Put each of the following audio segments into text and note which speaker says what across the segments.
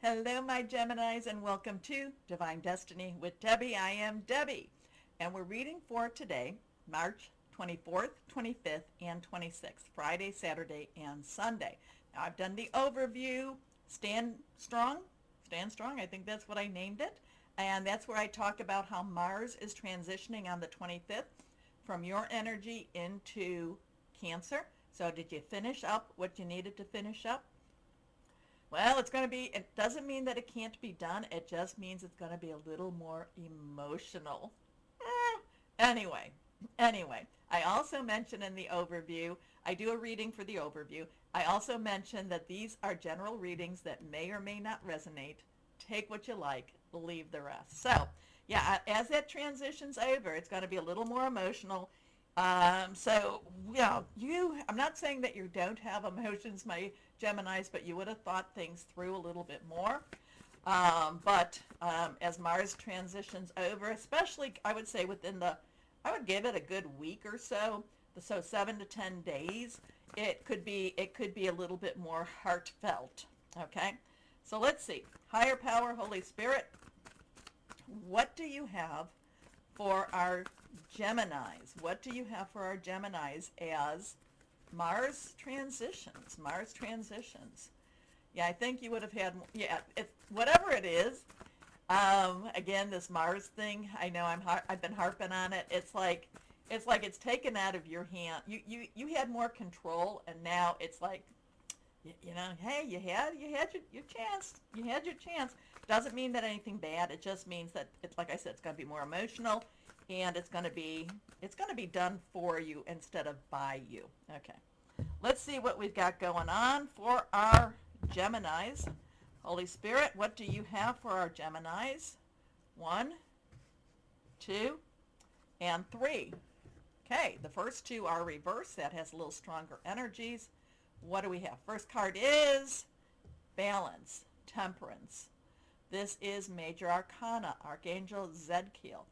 Speaker 1: Hello, my Geminis, and welcome to Divine Destiny with Debbie. I am Debbie, and we're reading for today, March 24th, 25th, and 26th, Friday, Saturday, and Sunday. Now, I've done the overview, Stand Strong, Stand Strong, I think that's what I named it, and that's where I talk about how Mars is transitioning on the 25th from your energy into Cancer. So did you finish up what you needed to finish up? Well, it doesn't mean that it can't be done. It just means it's going to be a little more emotional. Eh, anyway, anyway, I also mentioned in the overview, I do a reading for the overview. I also mentioned that these are general readings that may or may not resonate. Take what you like, leave the rest. So, yeah, as that transitions over, it's going to be a little more emotional. I'm not saying that you don't have emotions, my Geminis, but you would have thought things through a little bit more. But as Mars transitions over, especially I would say I would give it a good week or so, so 7 to 10 days. It could be a little bit more heartfelt. Okay, so let's see. Higher power, Holy Spirit, what do you have for our Geminis? What do you have for our Geminis as Mars transitions? Mars transitions. Yeah, I think you would have had, yeah, whatever it is. Again, this Mars thing, I know I've been harping on it. It's taken out of your hand. You had more control, and now it's like, hey, you had your chance. You had your chance. Doesn't mean that anything bad. It just means that it's like I said, it's going to be more emotional, and it's going to be done for you instead of by you. Okay. Let's see what we've got going on for our Geminis. Holy Spirit, what do you have for our Geminis? 1, 2, and 3. Okay, the first two are reversed. That has a little stronger energies. What do we have? First card is Balance, Temperance. This is Major Arcana, Archangel Zedkiel.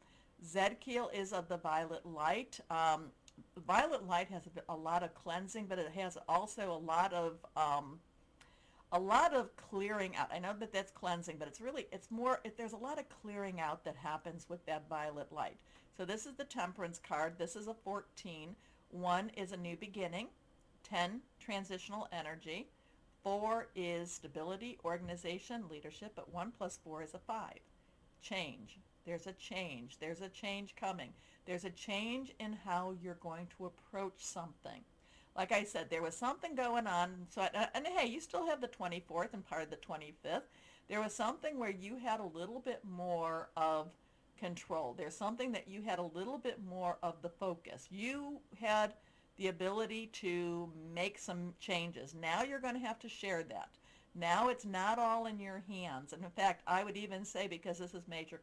Speaker 1: Zedkiel is of the violet light. Violet light has a lot of cleansing, but it has also a lot of clearing out. I know that that's cleansing, but there's a lot of clearing out that happens with that violet light. So this is the Temperance card. This is a 14. 1 is a new beginning. 10, transitional energy. 4 is stability, organization, leadership, but 1 plus 4 is a 5. Change. There's a change. There's a change coming. There's a change in how you're going to approach something. Like I said, there was something going on. And hey, you still have the 24th and part of the 25th. There was something where you had a little bit more of control. There's something that you had a little bit more of the focus. You had the ability to make some changes. Now you're going to have to share that. Now it's not all in your hands. And in fact, I would even say, because this is major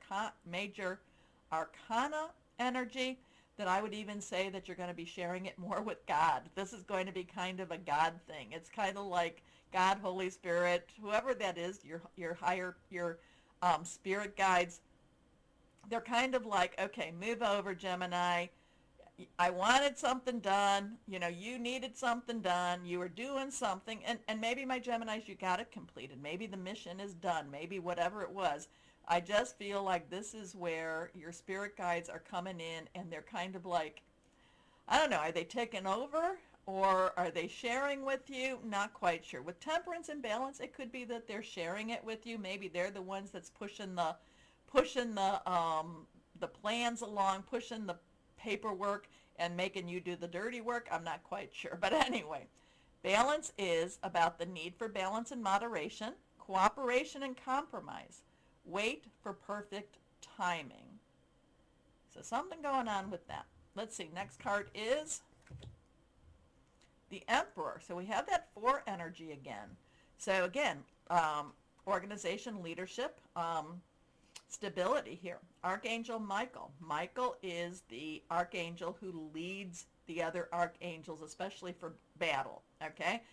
Speaker 1: arcana energy, that I would even say that you're going to be sharing it more with God. This is going to be kind of a God thing. It's kind of like God, Holy Spirit, whoever that is, your higher, your spirit guides. They're kind of like, okay, move over, Gemini. I wanted something done. You needed something done. You were doing something. And maybe, my Geminis, you got it completed. Maybe the mission is done. Maybe whatever it was. I just feel like this is where your spirit guides are coming in, and they're kind of like, I don't know, are they taking over or are they sharing with you? Not quite sure. With Temperance and Balance, it could be that they're sharing it with you. Maybe they're the ones that's pushing the plans along, pushing the paperwork and making you do the dirty work. I'm not quite sure. But anyway, Balance is about the need for balance and moderation, cooperation and compromise. Wait for perfect timing. So something going on with that. Let's see. Next card is the Emperor. So we have that 4 energy again. So again, organization, leadership, stability here. Archangel Michael. Michael is the archangel who leads the other archangels, especially for battle. Okay,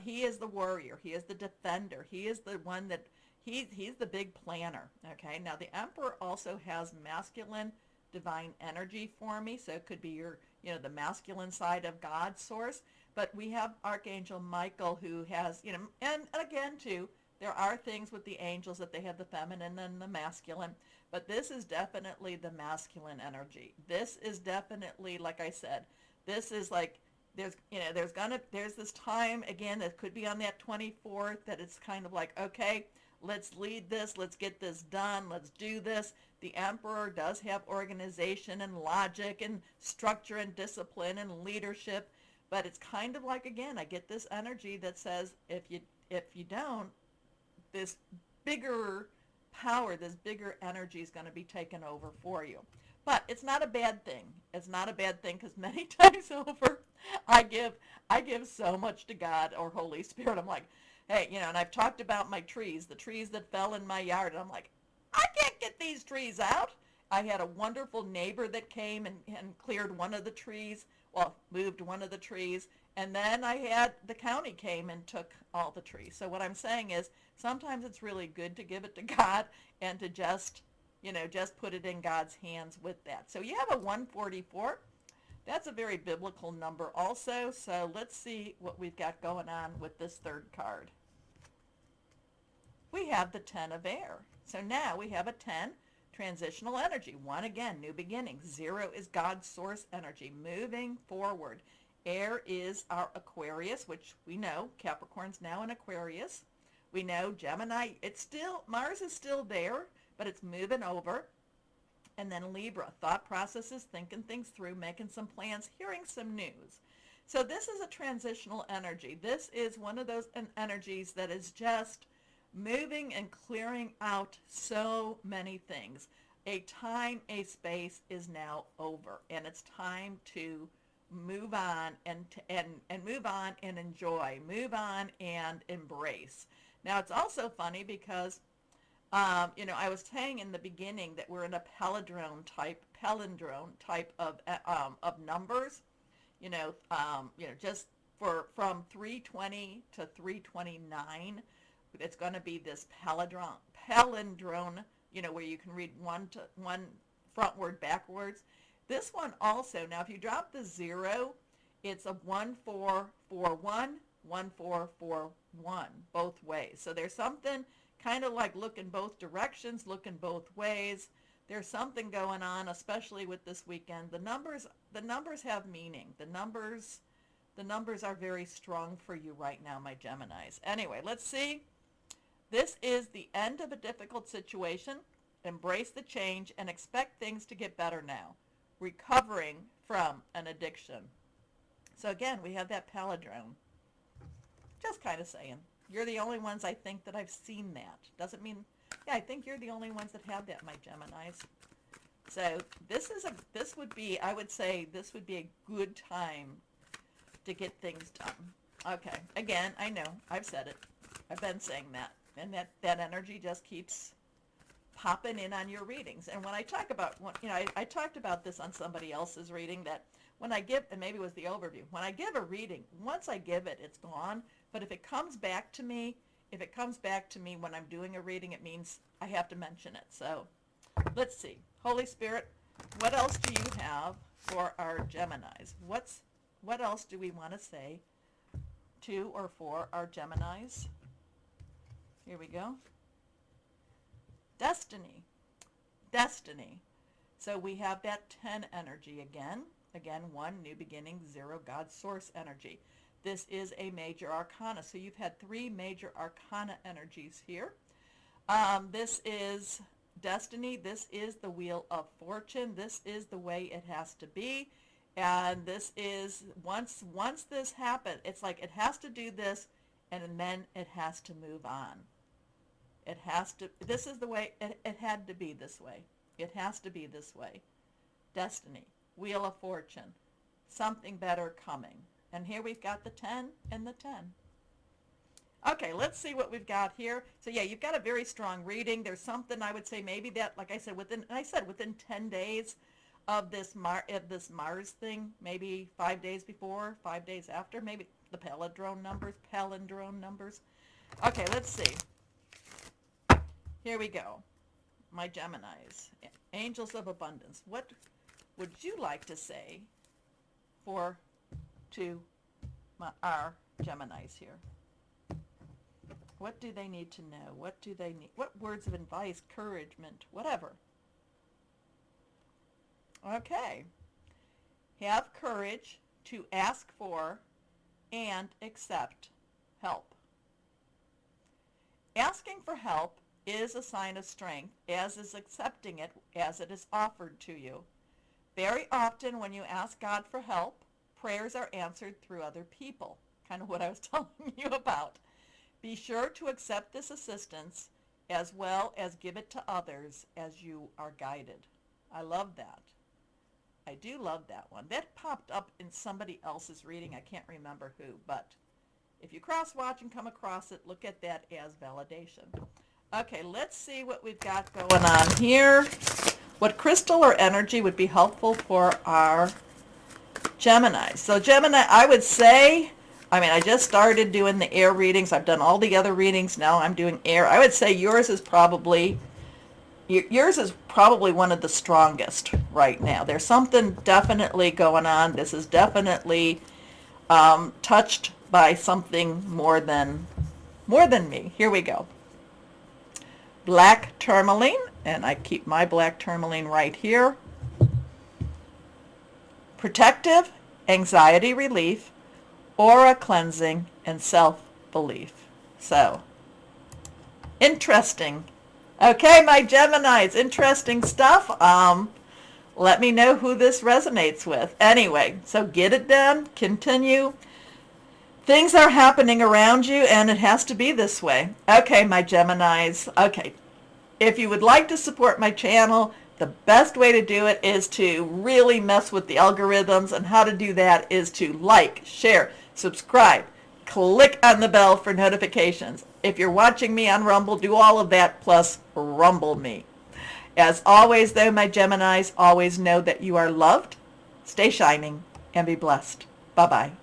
Speaker 1: he is the warrior. He is the defender. He is the one that he's the big planner. Okay, now the Emperor also has masculine divine energy for me, so it could be the masculine side of God's source. But we have Archangel Michael, who has and again too, There are things with the angels that they have the feminine and the masculine, but this is definitely the masculine energy. This is definitely, like I said, this is like there's this time again that could be on that 24th that it's kind of like, okay, let's lead this, let's get this done, let's do this. The emperor does have organization and logic and structure and discipline and leadership, but it's kind of like, again, I get this energy that says if you don't, this bigger power, this bigger energy is going to be taken over for you. But it's not a bad thing. It's not a bad thing because many times over, I give so much to God or Holy Spirit. I'm like, hey, and I've talked about my trees, the trees that fell in my yard, and I'm like, I can't get these trees out. I had a wonderful neighbor that came and cleared one of the trees, well, moved one of the trees, and then I had the county came and took all the trees. So what I'm saying is sometimes it's really good to give it to God and to just put it in God's hands with that. So you have a 144. That's a very biblical number also. So let's see what we've got going on with this third card. We have the 10 of air. So now we have a 10, transitional energy. 1, again, new beginnings. 0 is God's source energy, moving forward. Air is our Aquarius, which we know Capricorn's now in Aquarius. We know Gemini, Mars is still there, but it's moving over. And then Libra, thought processes, thinking things through, making some plans, hearing some news. So this is a transitional energy. This is one of those energies that is just moving and clearing out so many things. A time, a space is now over, and it's time to move on and move on and enjoy, move on and embrace. Now it's also funny because I was saying in the beginning that we're in a palindrome type of numbers. Just from 320 to 329, it's going to be this palindrome. Where you can read one frontward, backwards. This one also. Now, if you drop the 0, it's a 1441, 1441, both ways. So there's something kind of like looking both directions, looking both ways. There's something going on, especially with this weekend. The numbers have meaning. The numbers are very strong for you right now, my Geminis. Anyway, let's see. This is the end of a difficult situation. Embrace the change and expect things to get better now. Recovering from an addiction. So again, we have that palindrome. Just kind of saying. You're the only ones I think that I've seen that. Doesn't mean, I think you're the only ones that have that, my Geminis. So I would say this would be a good time to get things done. Okay, again, I know, I've said it. I've been saying that. And that energy just keeps popping in on your readings. And when I talk about, I talked about this on somebody else's reading, that when I give, and maybe it was the overview, when I give a reading, once I give it, it's gone. But if it comes back to me when I'm doing a reading, it means I have to mention it. So let's see. Holy Spirit, what else do you have for our Geminis? What else do we want to say to or for our Geminis? Here we go. Destiny. So we have that 10 energy again. Again, 1, new beginning, 0, God's source energy. This is a major arcana. So you've had 3 major arcana energies here. This is destiny. This is the wheel of fortune. This is the way it has to be. And this is, once this happens, it's like it has to do this, and then it has to move on. It has to, this is the way, it had to be this way. It has to be this way. Destiny, wheel of fortune, something better coming. And here we've got the 10 and the 10. Okay, let's see what we've got here. So yeah, you've got a very strong reading. There's something I would say maybe that, like I said, within 10 days of this Mars thing, maybe 5 days before, 5 days after, maybe the palindrome numbers. Okay, let's see. Here we go. My Geminis, angels of abundance. What would you like to say to our Geminis here? What do they need to know? What do they need? What words of advice, encouragement, whatever. Okay. Have courage to ask for and accept help. Asking for help is a sign of strength, as is accepting it as it is offered to you. Very often when you ask God for help, prayers are answered through other people, kind of what I was telling you about. Be sure to accept this assistance as well as give it to others as you are guided. I love that. I do love that one. That popped up in somebody else's reading. I can't remember who, but if you cross-watch and come across it, look at that as validation. Okay, let's see what we've got going on here. What crystal or energy would be helpful for our Gemini? So Gemini, I would say, I just started doing the air readings. I've done all the other readings. Now I'm doing air. I would say yours is probably one of the strongest right now. There's something definitely going on. This is definitely touched by something more than me. Here we go. Black tourmaline, and I keep my black tourmaline right here. Protective, anxiety relief, aura cleansing, and self-belief. So, interesting. Okay, my Geminis, interesting stuff. Let me know who this resonates with. Anyway, so get it done, continue. Things are happening around you, and it has to be this way. Okay, my Geminis. Okay, if you would like to support my channel, the best way to do it is to really mess with the algorithms, and how to do that is to like, share, subscribe, click on the bell for notifications. If you're watching me on Rumble, do all of that, plus rumble me. As always, though, my Geminis, always know that you are loved, stay shining, and be blessed. Bye-bye.